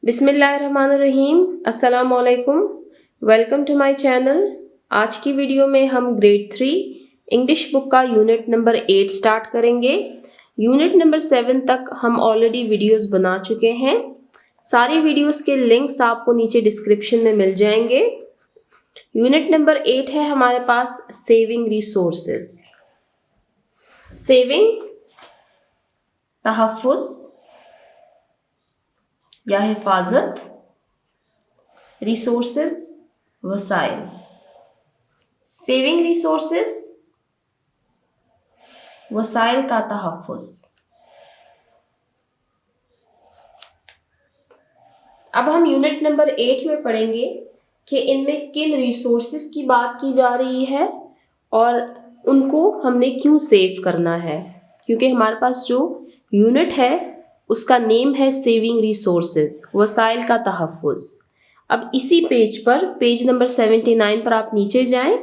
बिस्मिल्लाहिर्रहमानिर्रहीम। अस्सलाम वालेकुम। Welcome to my channel. आज की वीडियो में हम ग्रेड 3 इंग्लिश बुक का यूनिट नंबर 8 स्टार्ट करेंगे। यूनिट नंबर 7 तक हम ऑलरेडी वीडियोस बना चुके हैं। सारी वीडियोस के लिंक्स आपको नीचे डिस्क्रिप्शन में मिल जाएंगे। यूनिट नंबर 8 है हमारे पास सेविंग रिसोर्सेज। सेविंग तहफ़्फ़ुज़ या हिफाजत, रिसोर्सेज वसाइल। सेविंग रिसोर्सेज वसाइल का तहफ़्फ़ुज़। अब हम यूनिट नंबर 8 में पढ़ेंगे कि इनमें किन रिसोर्सेज की बात की जा रही है और उनको हमने क्यों सेव करना है, क्योंकि हमारे पास जो यूनिट है उसका नेम है सेविंग रिसोर्सेज, वसाइल का तहफ़्फ़ुज़। अब इसी पेज पर, पेज नंबर 79 पर आप नीचे जाएं।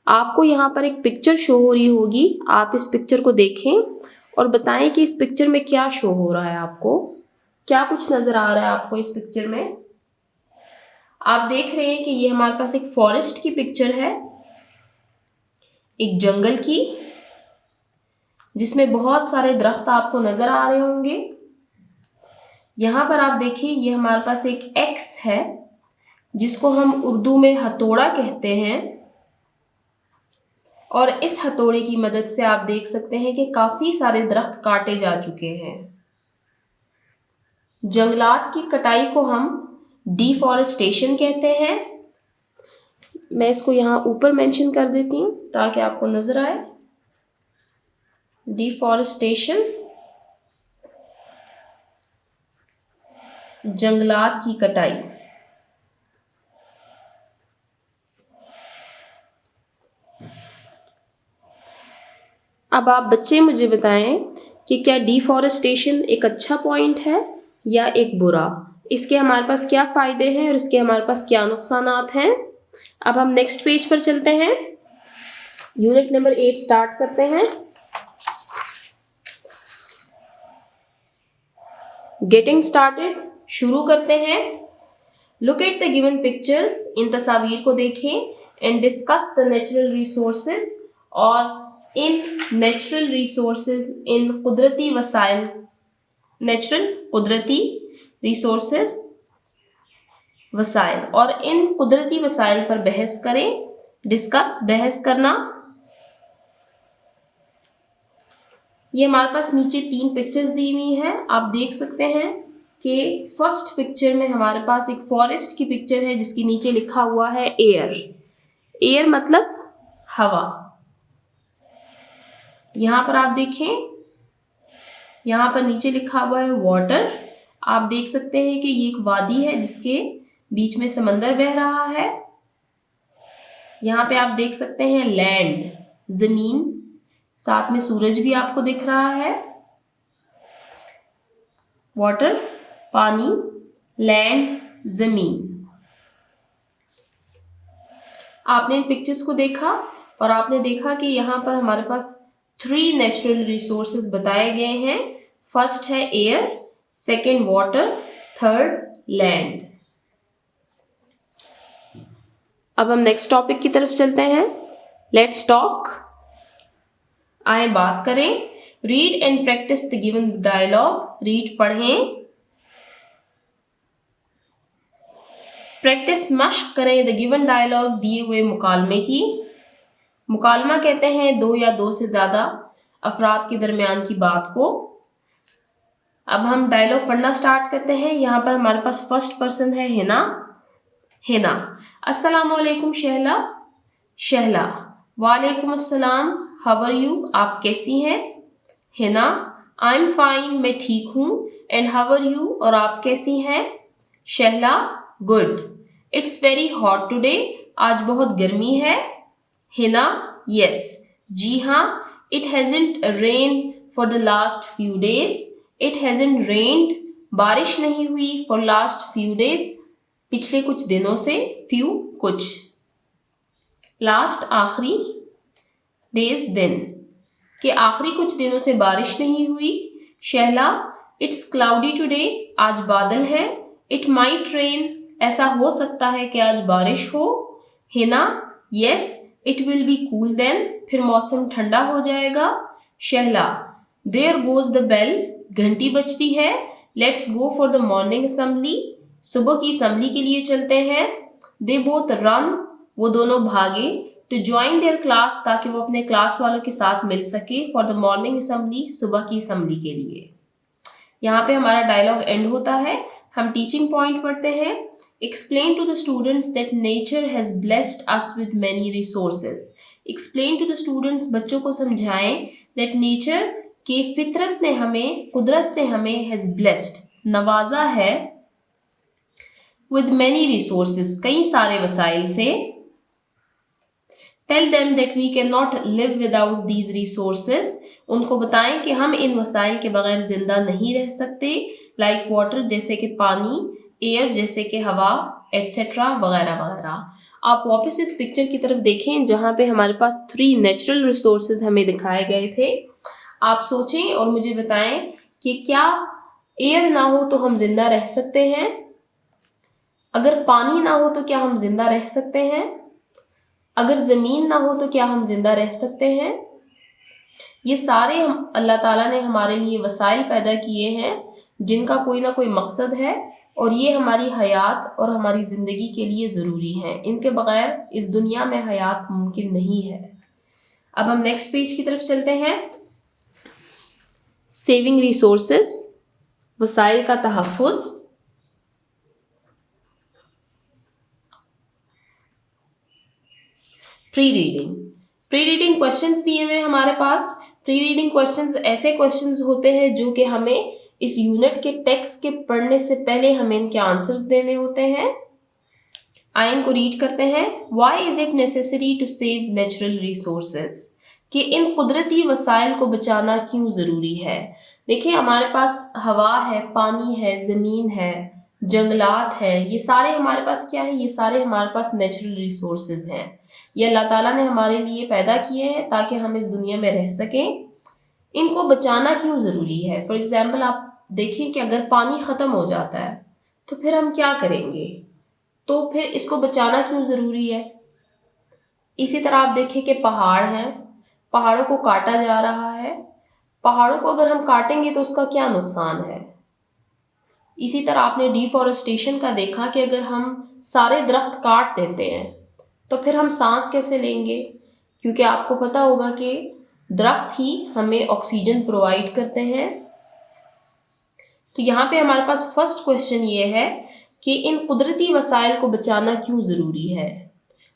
आपको यहाँ पर एक पिक्चर शो हो रही होगी। आप इस पिक्चर को देखें और बताएं कि इस पिक्चर में क्या शो हो रहा है, आपको क्या कुछ नज़र आ रहा है। आपको इस पिक्चर में आप देख रहे हैं कि ये हमारे पास एक फॉरेस्ट की पिक्चर है, एक जंगल की, जिसमें बहुत सारे दरख्त आपको नज़र आ रहे होंगे। यहाँ पर आप देखिए, ये हमारे पास एक एक्स है जिसको हम उर्दू में हथौड़ा कहते हैं, और इस हथौड़े की मदद से आप देख सकते हैं कि काफ़ी सारे दरख्त काटे जा चुके हैं। जंगलात की कटाई को हम डिफॉरेस्टेशन कहते हैं। मैं इसको यहाँ ऊपर मेंशन कर देती हूँ ताकि आपको नज़र आए। डिफॉरेस्टेशन, जंगलात की कटाई। अब आप बच्चे मुझे बताएं कि क्या डिफॉरेस्टेशन एक अच्छा पॉइंट है या एक बुरा। इसके हमारे पास क्या फ़ायदे हैं और इसके हमारे पास क्या नुकसानात हैं। अब हम नेक्स्ट पेज पर चलते हैं, यूनिट नंबर 8 स्टार्ट करते हैं। गेटिंग स्टार्टेड, शुरू करते हैं। Look at the given pictures, इन तस्वीर को देखें। And discuss the natural resources, और इन नेचुरल रिसोर्सेज, इन कुदरती वसाइल, नेचुरल कुदरती रिसोर्सेज वसाइल, और इन कुदरती वसाइल पर बहस करें। डिस्कस, बहस करना। ये हमारे पास नीचे 3 पिक्चर्स दी हुई हैं। आप देख सकते हैं कि फर्स्ट पिक्चर में हमारे पास एक फॉरेस्ट की पिक्चर है जिसके नीचे लिखा हुआ है एयर। एयर मतलब हवा। यहाँ पर आप देखें, यहाँ पर नीचे लिखा हुआ है वाटर। आप देख सकते हैं कि ये एक वादी है जिसके बीच में समंदर बह रहा है। यहाँ पे आप देख सकते हैं लैंड, जमीन, साथ में सूरज भी आपको दिख रहा है। वाटर पानी, लैंड जमीन। आपने इन पिक्चर्स को देखा और आपने देखा कि यहाँ पर हमारे पास 3 नेचुरल रिसोर्सेज बताए गए हैं। फर्स्ट है air, second water, third land. अब हम नेक्स्ट टॉपिक की तरफ चलते हैं। लेट्स टॉक, आए बात करें। Read and practice the given dialogue, read पढ़ें, प्रैक्टिस मश्क करें द गिवन डायलॉग, दिए हुए मुकालमे की। मुकालमा कहते हैं 2 या 2 से ज़्यादा अफराद के दरमियान की बात को। अब हम डायलॉग पढ़ना स्टार्ट करते हैं। यहाँ पर हमारे पास फर्स्ट पर्सन है हिना। हिना, अस्सलाम वालेकुम शहला। शहला, वालेकुम अस्सलाम। हाउ आर यू, आप कैसी हैं। हिना, आई एम फाइन, मैं ठीक हूँ। एंड हाउ आर यू, और आप कैसी हैं। Shahla, good. It's very hot today, आज बहुत गर्मी है। हिना, यस, जी हाँ। It hasn't rain for the last few days. It hasn't rained, बारिश नहीं हुई, फॉर लास्ट फ्यू डेज, पिछले कुछ दिनों से, फ्यू कुछ, लास्ट आखिरी, डेज दिन, कि आखिरी कुछ दिनों से बारिश नहीं हुई। शहला, इट्स क्लाउडी टुडे, आज बादल है। इट माइट रेन, ऐसा हो सकता है कि आज बारिश हो। Hina, yes it will be cool then, फिर मौसम ठंडा हो जाएगा। Shahla, there goes the bell, घंटी बजती है। Let's go for the morning assembly, सुबह की असेंबली के लिए चलते हैं। दे बोथ रन, वो दोनों भागे। टू ज्वाइन देयर क्लास, ताकि वो अपने क्लास वालों के साथ मिल सके। फॉर द मॉर्निंग असेंबली, सुबह की असेंबली के लिए। यहाँ पे हमारा डायलॉग एंड होता है। हम टीचिंग पॉइंट पढ़ते हैं। Explain to the students that nature has blessed us with many resources. Explain to the students, बच्चों को समझाएं, दैट नेचर, के फितरत ने हमें, कुदरत ने हमें, हैज ब्लेस्ड, नवाजा है, विद मैनी रिसोर्सेज, कई सारे वसाइल से। Tell them that we can not live without these resources, उनको बताएं कि हम इन वसाइल के बगैर जिंदा नहीं रह सकते। लाइक वाटर, जैसे कि पानी, एयर, जैसे कि हवा, एट्सेट्रा, वगैरह वगैरह। आप वापस इस पिक्चर की तरफ देखें जहाँ पे हमारे पास 3 नेचुरल रिसोर्सेज हमें दिखाए गए थे। आप सोचें और मुझे बताएं कि क्या एयर ना हो तो हम जिंदा रह सकते हैं? अगर पानी ना हो तो क्या हम जिंदा रह सकते हैं? अगर ज़मीन ना हो तो क्या हम जिंदा रह सकते हैं? ये सारे हम अल्लाह ताला ने हमारे लिए वसाइल पैदा किए हैं जिनका कोई ना कोई मकसद है, और ये हमारी हयात और हमारी ज़िंदगी के लिए ज़रूरी हैं। इनके बगैर इस दुनिया में हयात मुमकिन नहीं है। अब हम नेक्स्ट पेज की तरफ चलते हैं। सेविंग रिसोर्सेज, वसाइल का तहफ़्फ़ुज़। Pre reading, pre reading questions दिए हुए हमारे पास। प्री रीडिंग क्वेश्चंस ऐसे क्वेश्चंस होते हैं जो कि हमें इस यूनिट के टेक्स्ट के पढ़ने से पहले हमें इनके आंसर्स देने होते हैं। आइए इनको रीड करते हैं। Why is it necessary to save natural resources, कि इन कुदरती वसाइल को बचाना क्यों ज़रूरी है। देखिए हमारे पास हवा है, पानी है, ज़मीन है, जंगलात हैं, ये सारे हमारे पास क्या है, ये सारे हमारे पास नेचुरल रिसोर्सेज हैं। ये अल्लाह ताला ने हमारे लिए पैदा किए हैं ताकि हम इस दुनिया में रह सकें। इनको बचाना क्यों ज़रूरी है? फॉर एग्ज़ाम्पल आप देखिए कि अगर पानी ख़त्म हो जाता है तो फिर हम क्या करेंगे? तो फिर इसको बचाना क्यों ज़रूरी है? इसी तरह आप देखिए कि पहाड़ हैं, पहाड़ों को काटा जा रहा है। पहाड़ों को अगर हम काटेंगे तो उसका क्या नुकसान है? इसी तरह आपने डिफॉरेस्टेशन का देखा कि अगर हम सारे दरख्त काट देते हैं तो फिर हम सांस कैसे लेंगे? क्योंकि आपको पता होगा कि दरख्त ही हमें ऑक्सीजन प्रोवाइड करते हैं। तो यहाँ पे हमारे पास फर्स्ट क्वेश्चन ये है कि इन कुदरती वसाइल को बचाना क्यों ज़रूरी है।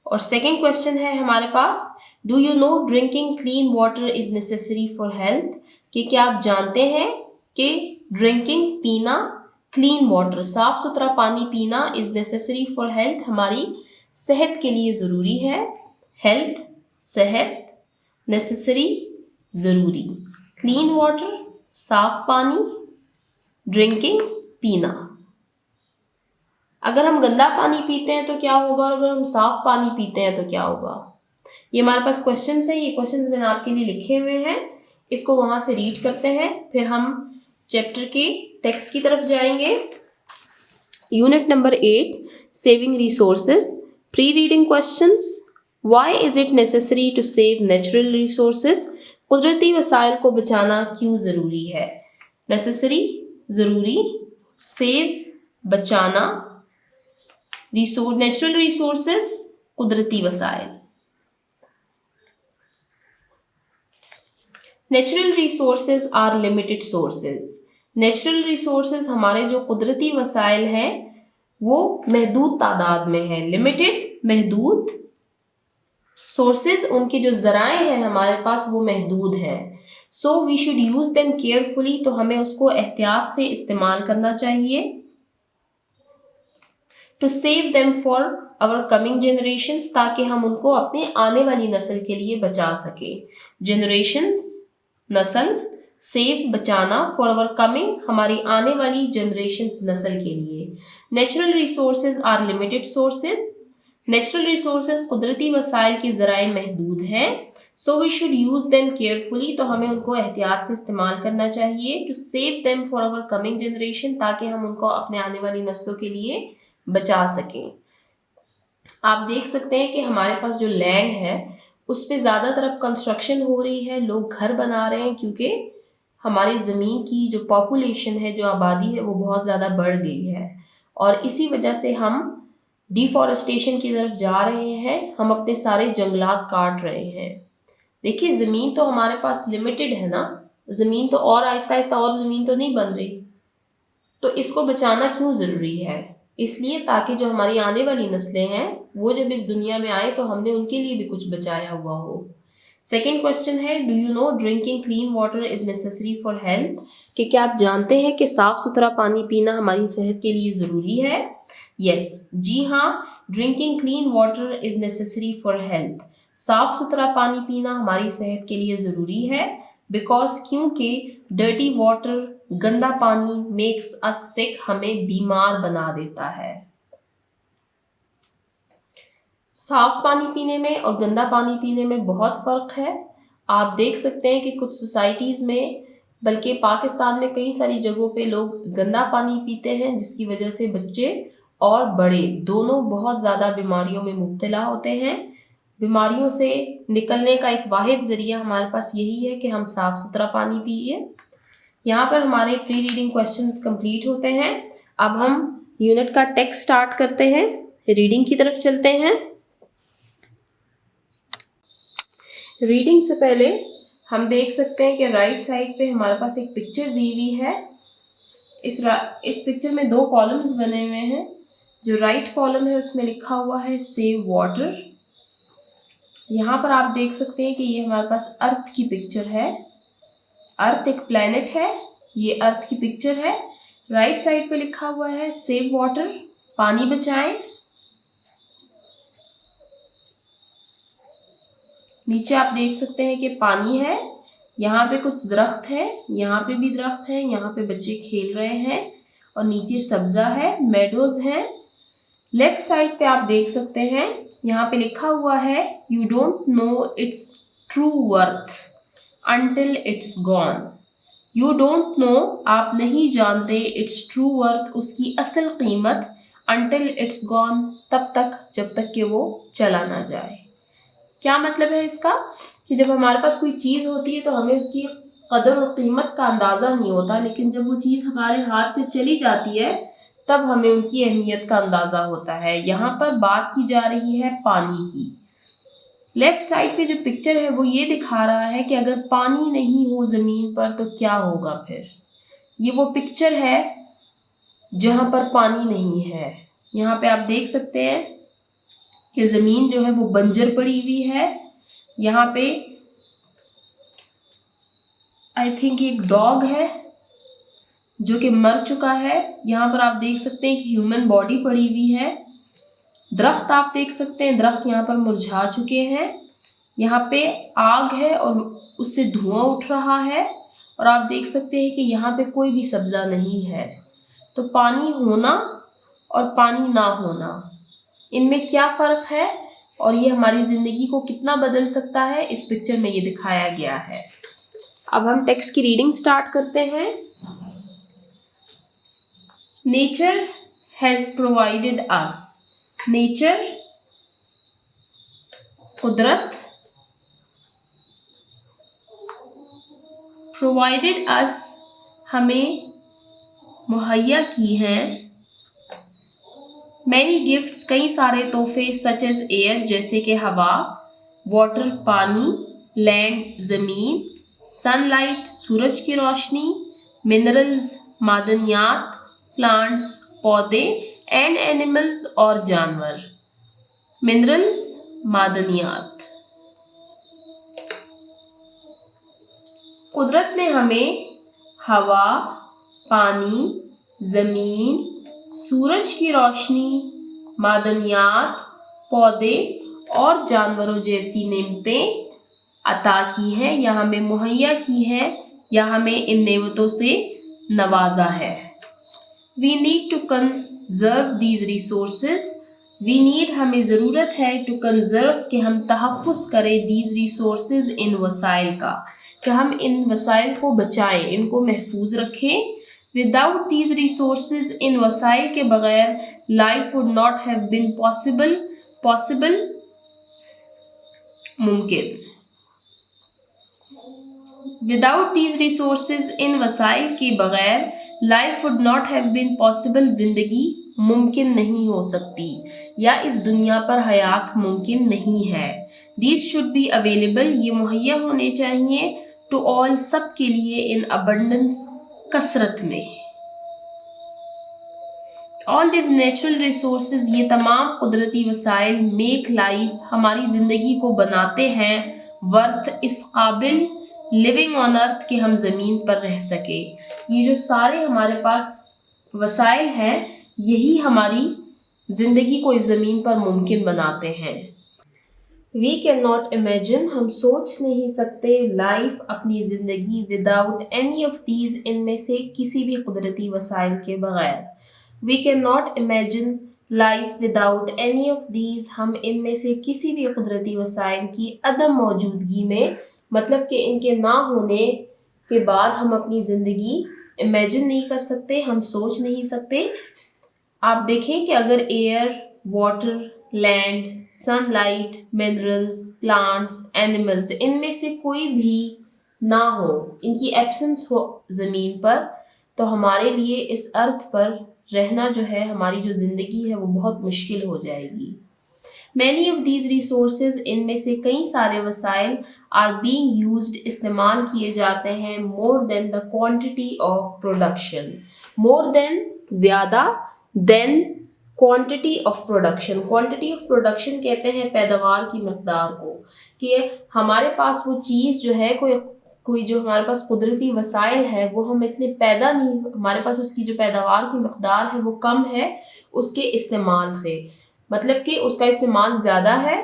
और सेकंड क्वेश्चन है हमारे पास, do you know drinking clean water is necessary for health, कि क्या आप जानते हैं कि ड्रिंकिंग, पीना, क्लीन वाटर, साफ़ सुथरा पानी पीना, इज़ नेसेसरी फॉर हेल्थ, हमारी सेहत के लिए ज़रूरी है। हेल्थ, सेहत, नेसेसरी, ज़रूरी, क्लीन वाटर, साफ़ पानी, ड्रिंकिंग, पीना। अगर हम गंदा पानी पीते हैं तो क्या होगा, और अगर हम साफ़ पानी पीते हैं तो क्या होगा? ये हमारे पास क्वेश्चंस हैं, ये क्वेश्चंस मैंने आपके लिए लिखे हुए हैं। इसको वहाँ से रीड करते हैं, फिर हम चैप्टर के टेक्स्ट की तरफ जाएंगे। Unit number 8, saving resources. Pre reading questions, why is it necessary to save natural resources, कुदरती वसाइल को बचाना क्यों ज़रूरी है। नेसेसरी, ज़रूरी, सेव, बचाना, नेचुरल रिसोर्सेज, कुदरती वसाइल। Natural resources are limited sources. Natural resources, हमारे जो कुदरती वसाइल हैं वो महदूद तादाद में है। लिमिटेड, महदूद, सोर्सेज, उनके जो ज़राए हैं हमारे पास वो महदूद हैं। So we should use them carefully, तो हमें उसको एहतियात से इस्तेमाल करना चाहिए। To save them for our coming generations, ताकि हम उनको अपने आने वाली नस्ल के लिए बचा सकें। जनरेशंस, नस्ल, सेव, बचाना, फॉर आवर कमिंग, हमारी आने वाली जनरेशंस, नस्ल के लिए। Natural resources are limited sources, natural resources कुदरती वसाइल के ज़राए महदूद हैं, so we should use them carefully, तो हमें उनको एहतियात से इस्तेमाल करना चाहिए, to save them for our coming generation, ताकि हम उनको अपने आने वाली नस्लों के लिए बचा सकें। आप देख सकते हैं कि हमारे पास जो लैंड है उस पे ज़्यादातर अब कंस्ट्रक्शन हो रही है, लोग घर बना रहे हैं, क्योंकि हमारी ज़मीन की जो पॉपुलेशन है, जो आबादी है, वो बहुत ज़्यादा बढ़ गई है और इसी वजह से हम डिफॉरेस्टेशन की तरफ जा रहे हैं, हम अपने सारे जंगलात काट रहे हैं। देखिए ज़मीन तो हमारे पास लिमिटेड है ना, ज़मीन तो और आहिस्ता आहिस्ता और ज़मीन तो नहीं बन रही, तो इसको बचाना क्यों ज़रूरी है? इसलिए ताकि जो हमारी आने वाली नस्लें हैं वो जब इस दुनिया में आए तो हमने उनके लिए भी कुछ बचाया हुआ हो। सेकेंड क्वेश्चन है, do you know drinking clean water is necessary for health, कि क्या आप जानते हैं कि साफ़ सुथरा पानी पीना हमारी सेहत के लिए ज़रूरी है? यस, जी हाँ, drinking clean water is necessary for health, साफ़ सुथरा पानी पीना हमारी सेहत के लिए ज़रूरी है, बिकॉज क्योंकि डर्टी वाटर, गंदा पानी मेक्स अस सिक, हमें बीमार बना देता है। साफ पानी पीने में और गंदा पानी पीने में बहुत फ़र्क है। आप देख सकते हैं कि कुछ सोसाइटीज़ में, बल्कि पाकिस्तान में कई सारी जगहों पे लोग गंदा पानी पीते हैं, जिसकी वजह से बच्चे और बड़े दोनों बहुत ज़्यादा बीमारियों में मुब्तला होते हैं। बीमारियों से निकलने का एक वाहिद ज़रिया हमारे पास यही है कि हम साफ़ सुथरा पानी पिए। यहाँ पर हमारे प्री रीडिंग क्वेश्चंस कंप्लीट होते हैं। अब हम यूनिट का टेक्स्ट स्टार्ट करते हैं, रीडिंग की तरफ चलते हैं। रीडिंग से पहले हम देख सकते हैं कि राइट साइड पे हमारे पास एक पिक्चर दी हुई है। इस पिक्चर में 2 कॉलम्स बने हुए हैं। जो राइट कॉलम है उसमें लिखा हुआ है सेव वाटर। यहाँ पर आप देख सकते हैं कि ये हमारे पास अर्थ की पिक्चर है। अर्थ एक प्लैनेट है, ये अर्थ की पिक्चर है। राइट साइड पे लिखा हुआ है सेव वाटर, पानी बचाएं। नीचे आप देख सकते हैं कि पानी है, यहाँ पे कुछ दरख्त है, यहाँ पे भी दरख्त है, यहाँ पे बच्चे खेल रहे हैं और नीचे सब्जा है, मेडोज है। लेफ्ट साइड पे आप देख सकते हैं, यहाँ पे लिखा हुआ है you don't know it's true worth until it's gone। You don't know, आप नहीं जानते, it's true worth, उसकी असल कीमत, until it's gone, तब तक जब तक कि वो चला ना जाए। क्या मतलब है इसका? कि जब हमारे पास कोई चीज़ होती है तो हमें उसकी कदर और कीमत का अंदाज़ा नहीं होता, लेकिन जब वो चीज़ हमारे हाथ से चली जाती है तब हमें उनकी अहमियत का अंदाज़ा होता है। यहाँ पर बात की जा रही है पानी की। लेफ्ट साइड पे जो पिक्चर है वो ये दिखा रहा है कि अगर पानी नहीं हो ज़मीन पर तो क्या होगा फिर। ये वो पिक्चर है जहाँ पर पानी नहीं है। यहाँ पे आप देख सकते हैं कि ज़मीन जो है वो बंजर पड़ी हुई है। यहाँ पे आई थिंक एक डॉग है जो कि मर चुका है। यहाँ पर आप देख सकते हैं कि ह्यूमन बॉडी पड़ी हुई है। दरख्त आप देख सकते हैं, दरख्त यहाँ पर मुरझा चुके हैं। यहाँ पे आग है और उससे धुआं उठ रहा है और आप देख सकते हैं कि यहाँ पे कोई भी सब्ज़ा नहीं है। तो पानी होना और पानी ना होना, इनमें क्या फ़र्क है और ये हमारी ज़िंदगी को कितना बदल सकता है, इस पिक्चर में ये दिखाया गया है। अब हम टेक्स्ट की रीडिंग स्टार्ट करते हैं। Nature has provided us, nature कुदरत, प्रोवाइडेड अस हमें मुहैया की हैं, मैनी गिफ्ट्स कई सारे तोहफे, सच एज एयर जैसे कि हवा, वाटर पानी, लैंड ज़मीन, सनलाइट सूरज की रोशनी, मिनरल्स मादनियात, प्लांट्स पौधे, एंड एनिमल्स और जानवर। मिनरल्स मादनियात। कुदरत ने हमें हवा, पानी, ज़मीन, सूरज की रोशनी, मादनियात, पौधे और जानवरों जैसी नेमतें अता की हैं या हमें मुहैया की हैं या हमें इन नेमतों से नवाजा है। We need to conserve these resources, we need हमें ज़रूरत है टू कंजर्व कि हम तहफ़्फ़ुज़ करें दीज रिसोर्सेज इन वसाइल का, कि हम इन वसाइल को बचाएं, इनको महफूज रखें। विदाउट दीज रिसोर्सेज इन वसाइल के बगैर life would not have been possible मुमकिन। विदाउट दीज रिसोर्सेज इन वसाइल के बगैर life would not have been possible, ज़िंदगी मुमकिन नहीं हो सकती या इस दुनिया पर हयात मुमकिन नहीं है। दीज शुड बी अवेलेबल, ये मुहैया होने चाहिए, टू ऑल, सब के लिए, इन अबंडेंस, कसरत में। ऑल दिस नेचुरल रिसोर्सेज, ये तमाम कुदरती वसाइल, मेक लाइफ, हमारी ज़िंदगी को बनाते हैं वर्थ, इस काबिल, लिविंग ऑन अर्थ, कि हम ज़मीन पर रह सके। ये जो सारे हमारे पास वसाइल हैं, यही हमारी ज़िंदगी को इस ज़मीन पर मुमकिन बनाते हैं। वी कैन नॉट इमेजिन, हम सोच नहीं सकते, लाइफ, अपनी ज़िंदगी, विदाउट एनी ऑफ दीज, इनमें से किसी भी कुदरती वसाइल के बगैर। We can not imagine life without any of these, हम इनमें से किसी भी कुदरती वसाइल की अदम मौजूदगी में, मतलब कि इनके ना होने के बाद हम अपनी ज़िंदगी इमेजिन नहीं कर सकते, हम सोच नहीं सकते। आप देखें कि अगर air, water, land, sunlight, minerals, plants, animals, इनमें से कोई भी ना हो, इनकी एब्सेंस हो ज़मीन पर, तो हमारे लिए इस अर्थ पर रहना जो है, हमारी जो ज़िंदगी है, वो बहुत मुश्किल हो जाएगी। मैनी ऑफ दीज रिसोर्सेज, इनमें से कई सारे वसाइल, आर बीइंग यूज्ड, इस्तेमाल किए जाते हैं, more than the quantity of production, more than, ज़्यादा, than quantity of production. Quantity of production कहते हैं पैदावार की मकदार को, कि हमारे पास वो चीज़ जो है, कोई जो हमारे पास कुदरती वसाइल है, वो हम इतने पैदा नहीं, हमारे पास उसकी जो पैदावार की मकदार है वो कम है उसके इस्तेमाल से, मतलब कि उसका इस्तेमाल ज़्यादा है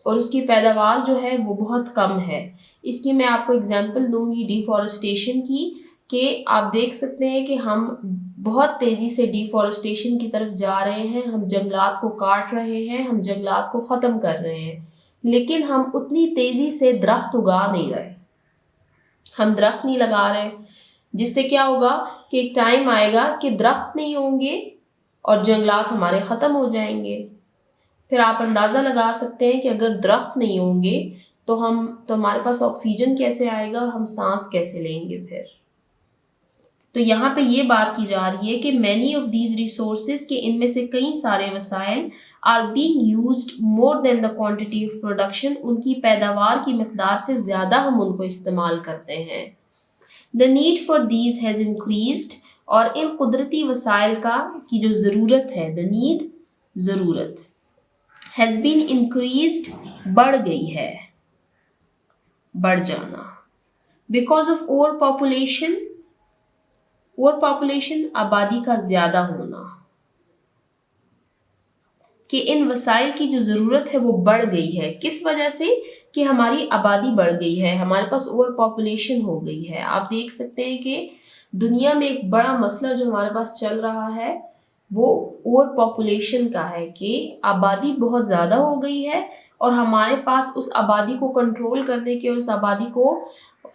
और उसकी पैदावार जो है वो बहुत कम है। इसकी मैं आपको एग्जांपल दूंगी डिफॉरेस्टेशन की, कि आप देख सकते हैं कि हम बहुत तेज़ी से डिफॉरेस्टेशन की तरफ जा रहे हैं, हम जंगलात को काट रहे हैं, हम जंगलात को ख़त्म कर रहे हैं, लेकिन हम उतनी तेज़ी से दरख्त उगा नहीं रहे, हम दरख्त नहीं लगा रहे, जिससे क्या होगा कि एक टाइम आएगा कि दरख्त नहीं होंगे और जंगलात हमारे ख़त्म हो जाएंगे। फिर आप अंदाज़ा लगा सकते हैं कि अगर दरख्त नहीं होंगे तो हमारे पास ऑक्सीजन कैसे आएगा और हम सांस कैसे लेंगे फिर। तो यहाँ पे ये बात की जा रही है कि मैनी ऑफ दीज रिसोर्सेज, के इनमें से कई सारे वसाइल, are being used more than the quantity of production, उनकी पैदावार की मकदार से ज़्यादा हम उनको इस्तेमाल करते हैं। The need for these has increased, और इन कुदरती वसाइल की जो ज़रूरत है, द नीड, ज़रूरत, हैज़ बीन इंक्रीज्ड, बढ़ गई है, बढ़ जाना, because of over population, over population, आबादी का ज़्यादा होना, कि इन वसाइल की जो ज़रूरत है वो बढ़ गई है। किस वजह से? कि हमारी आबादी बढ़ गई है, हमारे पास ओवर पॉपुलेशन हो गई है। आप देख सकते हैं कि दुनिया में एक बड़ा मसला जो हमारे पास चल रहा है वो ओवर पॉपुलेशन का है, कि आबादी बहुत ज़्यादा हो गई है और हमारे पास उस आबादी को कंट्रोल करने के और उस आबादी को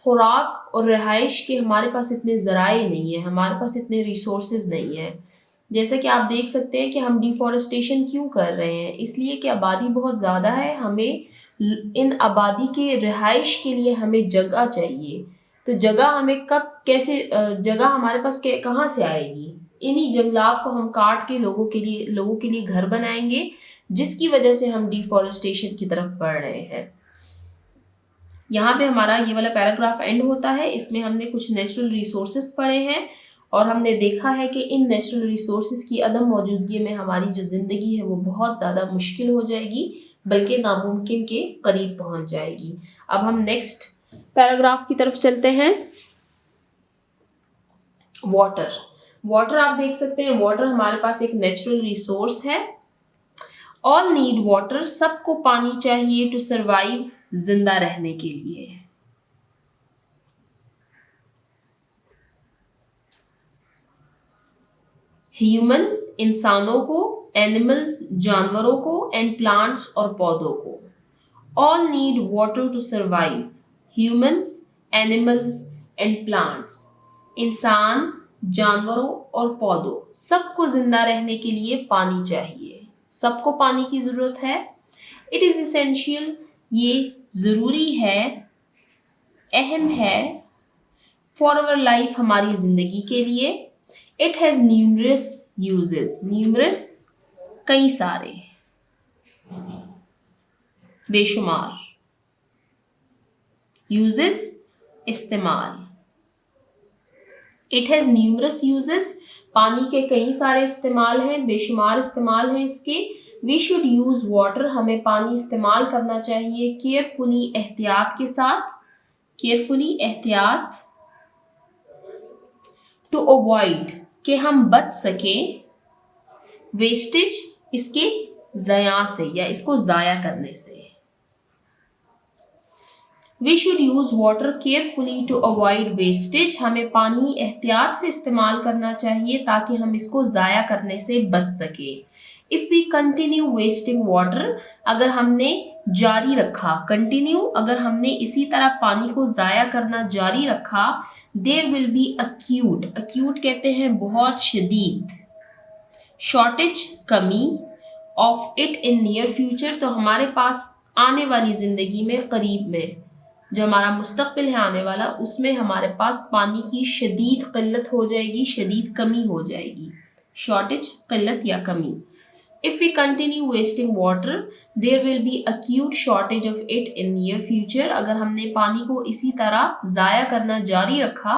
खुराक और रहाइश के हमारे पास इतने ज़राए नहीं है, हमारे पास इतने रिसोर्सेज नहीं है। जैसे कि आप देख सकते हैं कि हम डिफॉरेस्टेशन क्यों कर रहे हैं, इसलिए कि आबादी बहुत ज़्यादा है, हमें इन आबादी के रहाइश के लिए हमें जगह चाहिए। तो जगह हमें कब, कैसे, जगह हमारे पास कहाँ से आएगी? इन्हीं जंगलात को हम काट के लोगों के लिए घर बनाएंगे, जिसकी वजह से हम डिफॉरेस्टेशन की तरफ बढ़ रहे हैं। यहाँ पे हमारा ये वाला पैराग्राफ एंड होता है। इसमें हमने कुछ नेचुरल रिसोर्सेज पढ़े हैं और हमने देखा है कि इन नेचुरल रिसोर्सेज की अदम मौजूदगी में हमारी जो ज़िंदगी है वो बहुत ज़्यादा मुश्किल हो जाएगी, बल्कि नामुमकिन के करीब पहुँच जाएगी। अब हम नेक्स्ट पैराग्राफ की तरफ चलते हैं। वाटर, वाटर आप देख सकते हैं, वाटर हमारे पास एक नेचुरल रिसोर्स है। ऑल नीड वाटर, सबको पानी चाहिए, टू सर्वाइव, जिंदा रहने के लिए। ह्यूमंस इंसानों को, एनिमल्स जानवरों को, एंड प्लांट्स और पौधों को। All need water to survive. Humans, animals and plants, इंसान, जानवरों और पौधों, सबको जिंदा रहने के लिए पानी चाहिए। सबको पानी की जरूरत है। इट इज इसेंशियल, ये जरूरी है, अहम है, फॉर अवर लाइफ, हमारी जिंदगी के लिए। It has numerous uses, numerous कई सारे, बेशुमार, यूजेस इस्तेमाल। इट हैज न्यूमरस यूजेस, पानी के कई सारे इस्तेमाल हैं, बेशुमार इस्तेमाल हैं इसके। वी शुड यूज वाटर, हमें पानी इस्तेमाल करना चाहिए केयरफुली, एहतियात के साथ, केयरफुली, एहतियात, टू अवॉइड, कि हम बच सके, वेस्टेज, इसके ज़या से या इसको ज़ाया करने से। We should use water carefully to avoid wastage, हमें पानी एहतियात से इस्तेमाल करना चाहिए ताकि हम इसको ज़ाया करने से बच सके। If we continue wasting water, अगर हमने जारी रखा, कंटिन्यू, अगर हमने इसी तरह पानी को ज़ाया करना जारी रखा, there will be acute, acute कहते हैं बहुत शदीद, शॉर्टेज, कमी, of it in near future, तो हमारे पास आने वाली ज़िंदगी में, करीब में, जो हमारा मुस्तकबिल है आने वाला, उसमें हमारे पास पानी की शदीद क़िल्लत हो जाएगी, शदीद कमी हो जाएगी, शॉर्टेज, क़िल्लत या कमी। If we continue wasting water, there will be acute shortage of it in near future. अगर हमने पानी को इसी तरह ज़ाया करना जारी रखा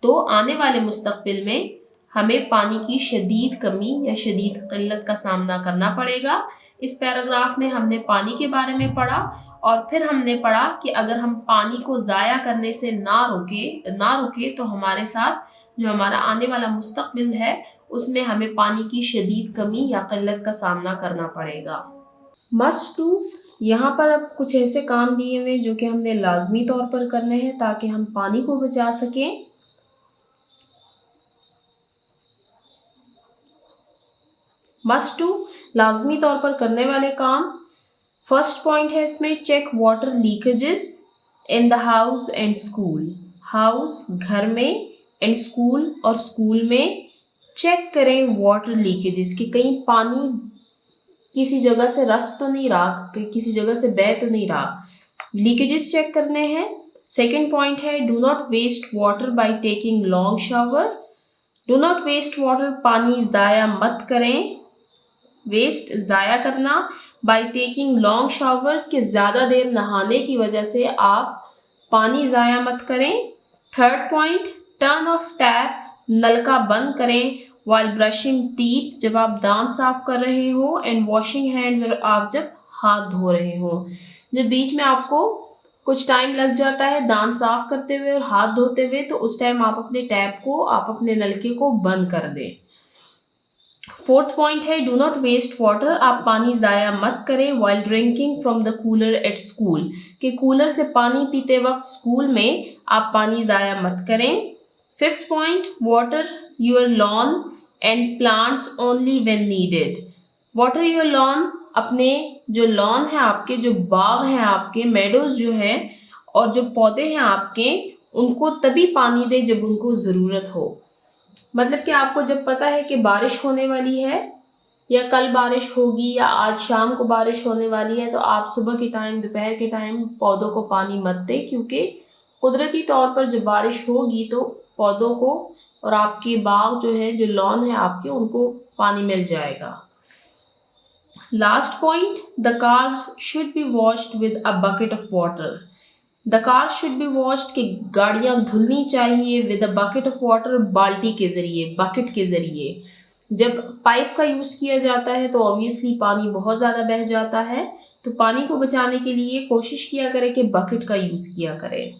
तो आने वाले मुस्तकबिल में हमें पानी की शदीद कमी या शदीद क़िल्लत का सामना करना पड़ेगा। इस पैराग्राफ में हमने पानी के बारे में पढ़ा और फिर हमने पढ़ा कि अगर हम पानी को ज़ाया करने से ना रुके तो हमारे साथ जो हमारा आने वाला मुस्तकबिल है उसमें हमें पानी की शदीद कमी या क़िल्लत का सामना करना पड़ेगा। मस्ट डू, यहाँ पर अब कुछ ऐसे काम दिए हुए जो कि हमने लाजमी तौर पर करने हैं ताकि हम पानी को बचा सकें। मस्ट डू, लाजमी तौर पर करने वाले काम। फर्स्ट पॉइंट है इसमें, check water leakages in the house and school. House घर में, एंड स्कूल और स्कूल में चेक करें वाटर लीकेजेस, कि कहीं पानी किसी जगह से रस तो नहीं रहा, किसी जगह से बह तो नहीं रहा, लीकेजेस चेक करने हैं। सेकेंड पॉइंट है, do not waste water by taking long shower. Do not waste water, पानी ज़ाया मत करें, वेस्ट ज़ाया करना, बाय टेकिंग लॉन्ग शावर्स, के ज़्यादा देर नहाने की वजह से आप पानी ज़ाया मत करें। Third point, turn off tap, नलका बंद करें, वाइल ब्रशिंग टीथ, जब आप दांत साफ कर रहे हो, एंड वॉशिंग हैंड्स, और आप जब हाथ धो रहे हो। जब बीच में आपको कुछ टाइम लग जाता है दांत साफ करते हुए और हाथ धोते हुए, तो उस टाइम आप अपने टैप को, आप अपने नलके को बंद कर दें। फोर्थ पॉइंट है, डू नॉट वेस्ट वाटर, आप पानी ज़ाया मत करें, while drinking from the cooler at school, कि कूलर से पानी पीते वक्त स्कूल में आप पानी ज़ाया मत करें। Fifth point, water your lawn and plants only when needed. Water your lawn, अपने जो लॉन है आपके, जो बाग हैं आपके, मेडोज जो हैं, और जो पौधे हैं आपके, उनको तभी पानी दें जब उनको ज़रूरत हो। मतलब कि आपको जब पता है कि बारिश होने वाली है या कल बारिश होगी या आज शाम को बारिश होने वाली है, तो आप सुबह के टाइम, दोपहर के टाइम पौधों को पानी मत दें, क्योंकि कुदरती तौर पर जब बारिश होगी तो पौधों को और आपके बाग जो है, जो लॉन है आपके, उनको पानी मिल जाएगा। Last point, the cars should be washed with a bucket of water. The car should be washed, कि गाड़ियाँ धुलनी चाहिए with a bucket of water, बाल्टी के ज़रिए, बकेट के ज़रिए। जब पाइप का यूज़ किया जाता है तो ऑब्वियसली पानी बहुत ज़्यादा बह जाता है, तो पानी को बचाने के लिए कोशिश किया करें कि बकेट का यूज़ किया करें।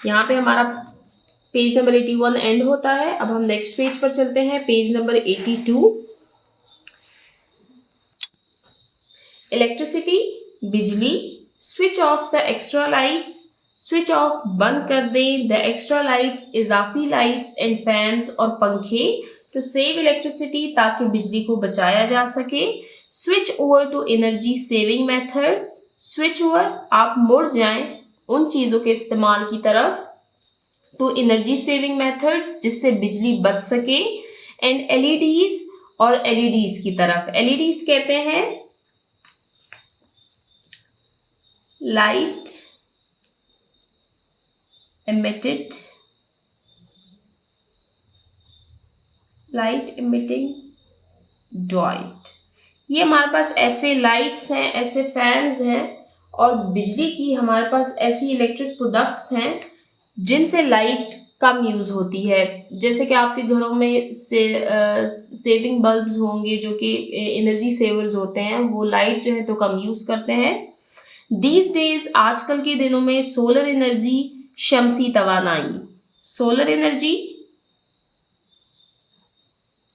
यहाँ पे हमारा पेज नंबर 81 एंड होता है। अब हम नेक्स्ट पेज पर चलते हैं, पेज नंबर 82। इलेक्ट्रिसिटी, बिजली, switch off the extra lights switch off बंद कर दें। द एक्स्ट्रा लाइट्स इजाफी लाइट्स एंड फैंस और पंखे टू सेव इलेक्ट्रिसिटी ताकि बिजली को बचाया जा सके। Switch over to energy saving methods. Switch over आप मुड़ जाएं उन चीज़ों के इस्तेमाल की तरफ टू एनर्जी सेविंग मेथड्स जिससे बिजली बच सके। एंड एलईडीज और एलईडीज की तरफ। एलईडीज कहते हैं light emitted light emitting diode। ये हमारे पास ऐसे लाइट्स हैं, ऐसे फैंस हैं और बिजली की हमारे पास ऐसी इलेक्ट्रिक प्रोडक्ट्स हैं जिनसे लाइट कम यूज़ होती है। जैसे कि आपके घरों में सेविंग बल्ब्स होंगे जो कि एनर्जी सेवर्स होते हैं, वो लाइट जो है तो कम यूज़ करते हैं। दीज डेज आजकल के दिनों में सोलर एनर्जी, शमसी तवानाई, सोलर एनर्जी,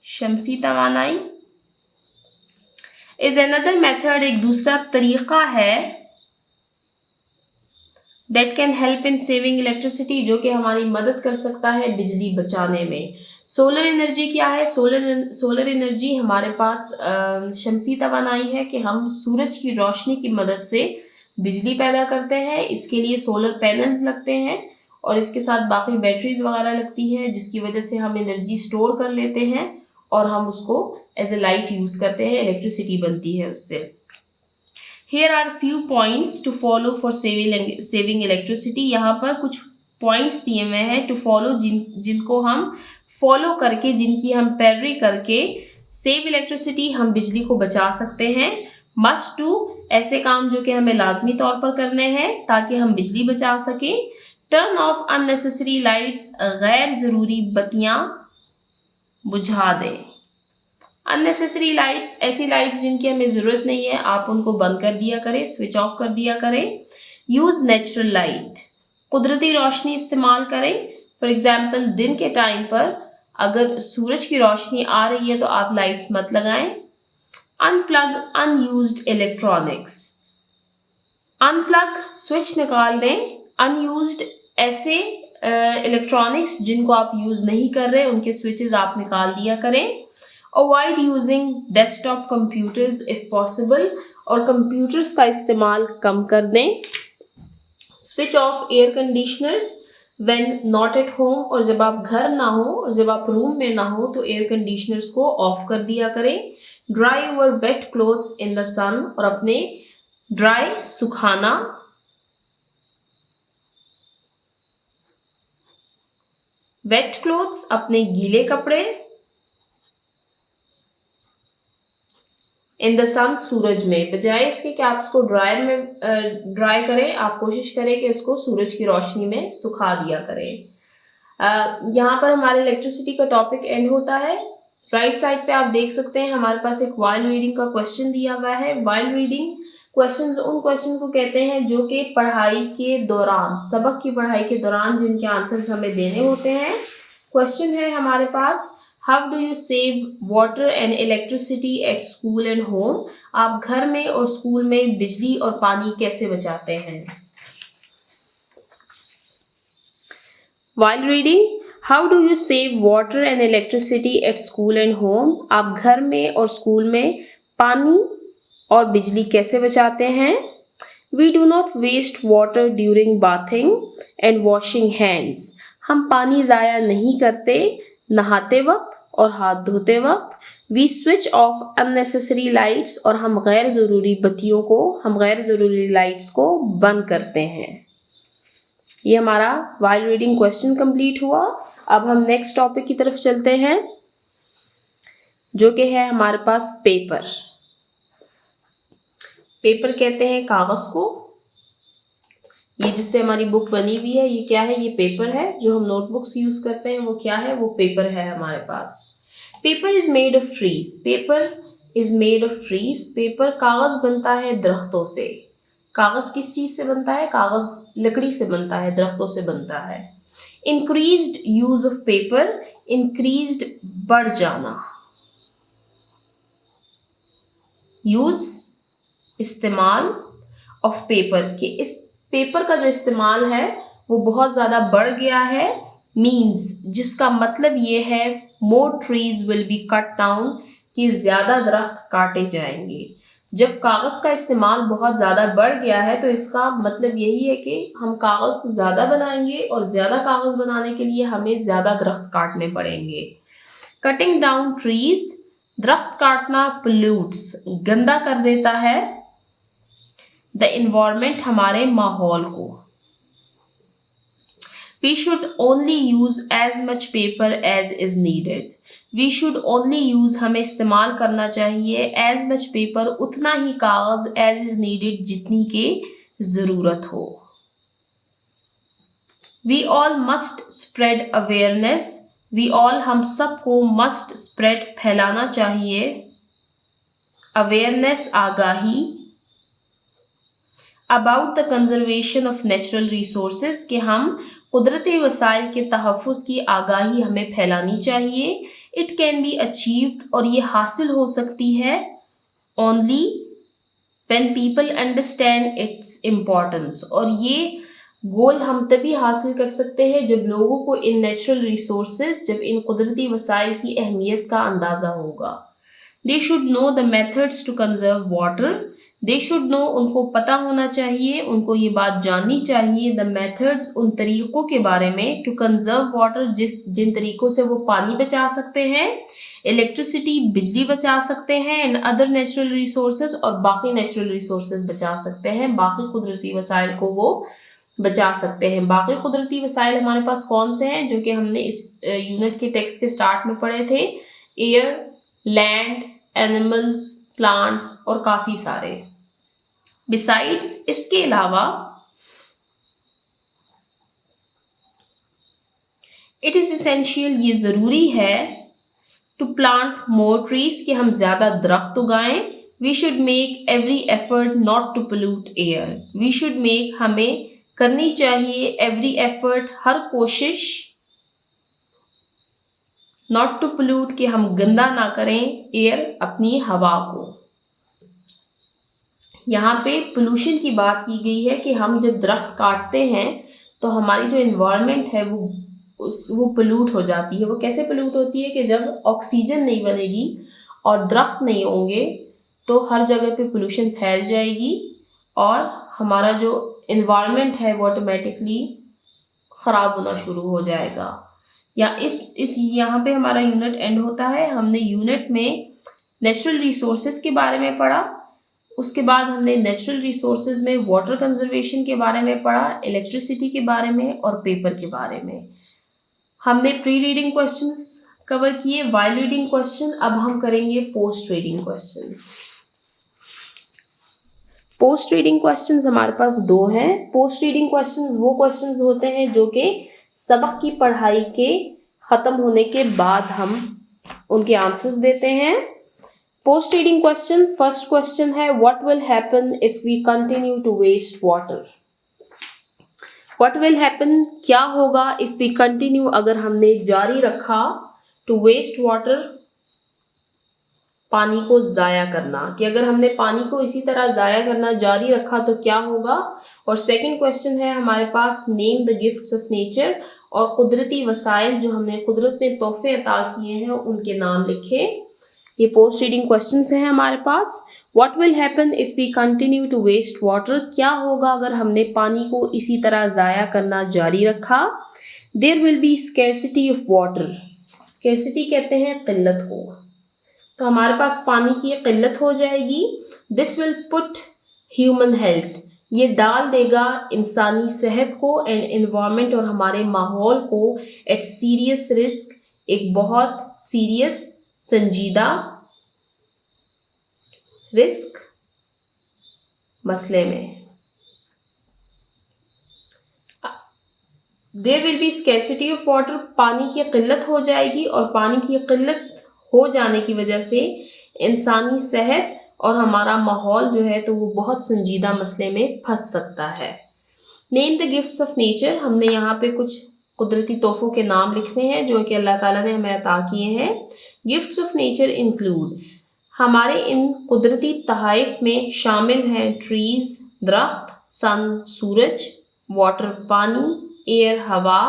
शमसी तवानाई इज अनदर मेथड, एक दूसरा तरीका है that can help in saving electricity, जो कि हमारी मदद कर सकता है बिजली बचाने में। सोलर एनर्जी क्या है? सोलर एनर्जी हमारे पास शमसी तवानाई है कि हम सूरज की रोशनी की मदद से बिजली पैदा करते हैं। इसके लिए सोलर पैनल्स लगते हैं और इसके साथ बाकी बैटरीज वगैरह लगती हैं जिसकी वजह से हम एनर्जी स्टोर कर लेते हैं और हम उसको एज ए लाइट यूज़ करते हैं, इलेक्ट्रिसिटी बनती है उससे। Here are few points to follow for saving electricity। यहाँ पर कुछ पॉइंट्स दिए हुए हैं टू फॉलो, जिनको हम फॉलो करके, जिनकी हम पैरवी करके सेव इलेक्ट्रिसिटी, हम बिजली को बचा सकते हैं। मस्ट टू, ऐसे काम जो कि हमें लाजमी तौर पर करने हैं ताकि हम बिजली बचा सकें। टर्न ऑफ अननेसेसरी लाइट्स, गैर ज़रूरी बत्तियाँ बुझा दें। अननेसेसरी लाइट्स, ऐसी लाइट्स जिनकी हमें ज़रूरत नहीं है, आप उनको बंद कर दिया करें, स्विच ऑफ कर दिया करें। यूज़ नेचुरल लाइट, कुदरती रोशनी इस्तेमाल करें। फॉर एग्जाम्पल दिन के टाइम पर अगर सूरज की रोशनी आ रही है तो आप लाइट्स मत लगाएं। Unplug unused electronics, unplug switch निकाल दें। अनयूज्ड ऐसे इलेक्ट्रॉनिक्स जिनको आप यूज़ नहीं कर रहे, उनके स्विचेस आप निकाल दिया करें। Avoid using desktop computers if possible, और कंप्यूटर्स का इस्तेमाल कम कर दें। Switch off air conditioners when not at home, और जब आप घर ना हो और जब आप रूम में ना हो तो एयर कंडीशनर्स को ऑफ कर दिया करें। Dry your wet clothes in the sun, और अपने ड्राई सुखाना, वेट क्लोथ्स अपने गीले कपड़े, इन द सन सूरज में, बजाय इसके कि आप इसको ड्रायर में ड्राई करें, आप कोशिश करें कि इसको सूरज की रोशनी में सुखा दिया करें। यहाँ पर हमारे इलेक्ट्रिसिटी का टॉपिक एंड होता है। राइट साइड पे आप देख सकते हैं हमारे पास एक वाइल रीडिंग का क्वेश्चन दिया हुआ है। वाइल रीडिंग क्वेश्चन उन क्वेश्चन को कहते हैं जो कि पढ़ाई के दौरान, सबक की पढ़ाई के दौरान जिनके आंसर्स हमें देने होते हैं। क्वेश्चन है हमारे पास, how do you save water and electricity at school and home, आप घर में और स्कूल में बिजली और पानी कैसे बचाते हैं। While reading, how do you save water and electricity at school and home, आप घर में और स्कूल में पानी और बिजली कैसे बचाते हैं। We do not waste water during bathing and washing hands, हम पानी ज़ाया नहीं करते नहाते वक्त और हाथ धोते वक्त। We switch off unnecessary lights, और हम गैर ज़रूरी बत्तियों को, हम गैर ज़रूरी लाइट्स को बंद करते हैं। ये हमारा वाइल रीडिंग क्वेश्चन कंप्लीट हुआ। अब हम नेक्स्ट टॉपिक की तरफ चलते हैं जो कि है हमारे पास पेपर। पेपर कहते हैं कागज़ को। ये जिससे हमारी बुक बनी हुई है, ये क्या है? ये पेपर है। जो हम नोटबुक्स यूज़ करते हैं वो क्या है? वो पेपर है हमारे पास। Paper is made of trees, paper is made of trees, paper कागज़ बनता है दरख्तों से। कागज़ किस चीज़ से बनता है? कागज़ लकड़ी से बनता है, दरख्तों से बनता है। Increased use of paper, increased बढ़ जाना, यूज इस्तेमाल, ऑफ पेपर के, इस पेपर का जो इस्तेमाल है वो बहुत ज़्यादा बढ़ गया है, मीन्स जिसका मतलब ये है more trees will be cut down, कि ज़्यादा दरख्त काटे जाएंगे। जब कागज़ का इस्तेमाल बहुत ज़्यादा बढ़ गया है तो इसका मतलब यही है कि हम कागज़ ज़्यादा बनाएंगे और ज़्यादा कागज़ बनाने के लिए हमें ज़्यादा दरख्त काटने पड़ेंगे। कटिंग डाउन ट्रीज, दरख्त काटना पोल्यूट्स, गंदा कर देता है द इन्वायरमेंट, हमारे माहौल को। We should only use as much paper as is needed. We should only use, हमें इस्तेमाल करना चाहिए as much paper, उतना ही कागज as is needed, जितनी के ज़रूरत हो। We all must spread awareness. We all, हम सबको must spread, फैलाना चाहिए, awareness, आगाही, about the conservation of natural resources, कि हम कुदरती वसाइल के तहफ़्फ़ुज़ की आगाही हमें फैलानी चाहिए। इट कैन बी अचीव्ड, और ये हासिल हो सकती है only when people understand its importance, और ये गोल हम तभी हासिल कर सकते हैं जब लोगों को इन नेचुरल रिसोर्सेज, जब इन कुदरती वसाइल की अहमियत का अंदाज़ा होगा। They should know the methods to conserve water. They should know, उनको पता होना चाहिए, उनको ये बात जाननी चाहिए, the methods, उन तरीक़ों के बारे में, to conserve water, जिन तरीक़ों से वो पानी बचा सकते हैं, electricity, बिजली बचा सकते हैं, and other natural resources, और बाकी natural resources बचा सकते हैं, बाकी कुदरती वसाइल को वो बचा सकते हैं। बाकी कुदरती वसाइल हमारे पास कौन से हैं, जो कि हमने इस यूनिट के टेक्स्ट के स्टार्ट में पढ़े थे, एयर, लैंड, एनिमल्स, प्लांट्स और काफ़ी सारे। बिसाइड्स, इसके अलावा, इट इज़ इसेंशियल, ये ज़रूरी है, टू प्लांट मोर ट्रीज, कि हम ज़्यादा दरख्त उगाएं। We should make every effort not to pollute air. We should make, हमें करनी चाहिए, एवरी एफर्ट, हर कोशिश, नॉट टू पोल्यूट, कि हम गंदा ना करें, एयर, अपनी हवा को। यहाँ पे पोल्यूशन की बात की गई है कि हम जब दरख्त काटते हैं तो हमारी जो इन्वायरमेंट है वो पोल्यूट हो जाती है। वो कैसे पोल्यूट होती है कि जब ऑक्सीजन नहीं बनेगी और दरख्त नहीं होंगे तो हर जगह पे पोल्यूशन फैल जाएगी और हमारा जो इन्वायरमेंट है वो ऑटोमेटिकली ख़राब होना शुरू हो जाएगा। या इस यहाँ पे हमारा यूनिट एंड होता है। हमने यूनिट में नेचुरल रिसोर्सेज के बारे में पढ़ा, उसके बाद हमने नेचुरल रिसोर्सेज में वाटर कंजर्वेशन के बारे में पढ़ा, इलेक्ट्रिसिटी के बारे में और पेपर के बारे में। हमने प्री रीडिंग क्वेश्चंस कवर किए, वाइल रीडिंग क्वेश्चन। अब हम करेंगे post reading questions. Post reading questions हमारे पास दो हैं। पोस्ट रीडिंग क्वेश्चंस वो क्वेश्चंस होते हैं जो कि सबक की पढ़ाई के ख़त्म होने के बाद हम उनके आंसर्स देते हैं। Post reading question, first question है, what will happen if we continue to waste water. What will happen, क्या होगा, इफ वी कंटिन्यू, अगर हमने जारी रखा, टू वेस्ट वाटर, पानी को ज़ाया करना, कि अगर हमने पानी को इसी तरह ज़ाया करना जारी रखा तो क्या होगा। और सेकंड क्वेश्चन है हमारे पास, name the gifts of nature, और कुदरती वसाइल जो हमने कुदरत ने तोहफे अता किए हैं उनके नाम लिखे। ये पोस्ट रीडिंग क्वेश्चंस हैं हमारे पास। What will happen if we continue to waste water, क्या होगा अगर हमने पानी को इसी तरह ज़ाया करना जारी रखा। There will be scarcity of water, scarcity कहते हैं किल्लत को, तो हमारे पास पानी की किल्लत हो जाएगी। This will put human health, ये डाल देगा इंसानी सेहत को, एंड एनवायरनमेंट, और हमारे माहौल को, एट सीरियस रिस्क, एक बहुत सीरियस संजीदा रिस्क मसले में। There will be scarcity of water, पानी की किल्लत हो जाएगी, और पानी की किल्लत हो जाने की वजह से इंसानी सेहत और हमारा माहौल जो है तो वो बहुत संजीदा मसले में फंस सकता है। Name the gifts of nature, हमने यहाँ पे कुछ कुदरती तोहफों के नाम लिखने हैं जो कि अल्लाह ताला ने हमें अता किए हैं। गिफ्ट्स ऑफ नेचर इंक्लूड, हमारे इन कुदरती तोहफ़ में शामिल हैं ट्रीज़, दरख्त, सन सूरज, वाटर पानी, एयर हवा,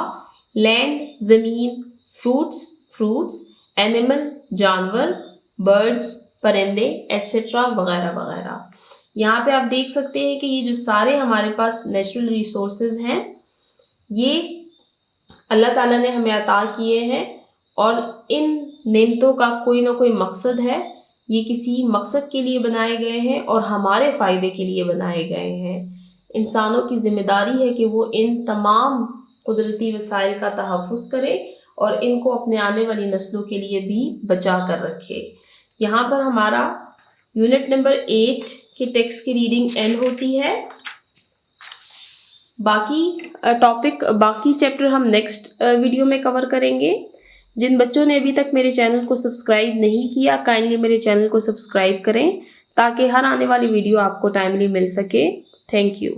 लैंड ज़मीन, फ्रूट्स, एनिमल जानवर, बर्ड्स परिंदे एट्सेट्रा वगैरह वगैरह। यहाँ पे आप देख सकते हैं कि ये जो सारे हमारे पास नेचुरल रिसोर्सेज हैं ये अल्लाह ताला ने हमें अता किए हैं और इन नेमतों का कोई ना कोई मकसद है। ये किसी मकसद के लिए बनाए गए हैं और हमारे फ़ायदे के लिए बनाए गए हैं। इंसानों की ज़िम्मेदारी है कि वो इन तमाम कुदरती वसाइल का तहफ़्फ़ुज़ करे और इनको अपने आने वाली नस्लों के लिए भी बचा कर रखे। यहाँ पर हमारा यूनिट नंबर 8 के टेक्स्ट की रीडिंग एंड होती है। बाकी चैप्टर हम नेक्स्ट वीडियो में कवर करेंगे। जिन बच्चों ने अभी तक मेरे चैनल को सब्सक्राइब नहीं किया, काइंडली मेरे चैनल को सब्सक्राइब करें ताकि हर आने वाली वीडियो आपको टाइमली मिल सके। Thank you.